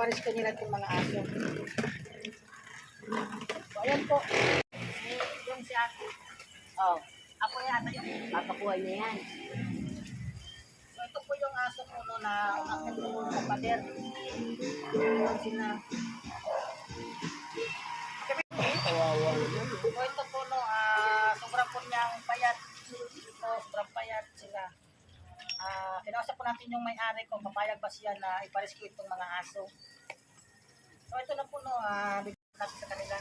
pinaparescue nila itong mga aso. So, ayan po. Yung si ate. Oh, ako yan. Papakuha niya yan. So, ito po yung aso po no, na umakyat po sa pader. Ayan sila. Kawawa naman. So, ito po no, sobrang po niyang payat. Ito, sobrang payat sila. Kinausap po natin yung may-ari kung papayag ba siya na iparescue itong mga aso. So, ito na po no, bigyan natin sa kanila.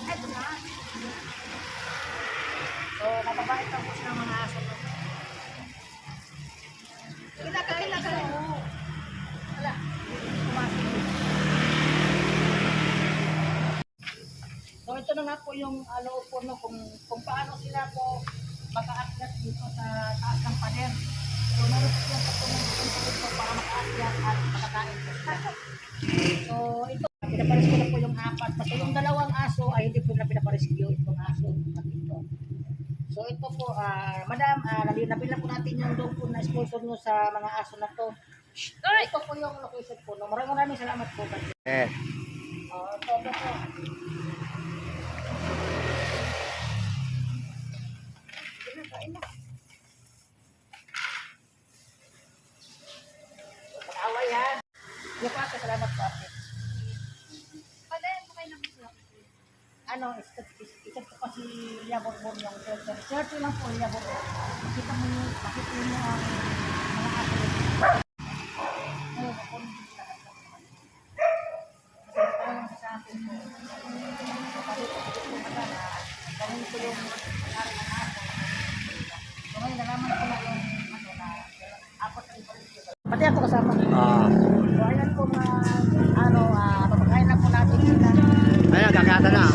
Ito na. So, mababait ang po siya ng mga aso. No? Ilagay. Wala. So, ito na nga po yung po no, kung paano sila po makaakyat dito sa taas ng pader. So, meron po yung pagpunong para makaakyat at makakain po sila. So, ito, pinaparescue na po yung apat. Basta yung dalawang aso ay hindi po na pinaparescue itong aso. Ito. So, ito po, madam, nabila po natin yung doon po na sponsor nyo sa mga aso na to. Ito po yung location po. No? Maraming salamat po. Ito po. Kain na. Pag-away ha. Yung po ate, salamat po ate. Palayan mo kayo ng sila. Isip ko pa si Lia Borbon yung shelter. Shelter lang po, Lia Borbon. Makita mo yung ang mga aso. Sa akin po. Sabi ko, gawin ko yung nangyari ng aso. So ngayon, nalaman ko na yung apat na information. Pati ako kasama. So ayan po mga, papakain na po natin sila. Ayan, kakata na.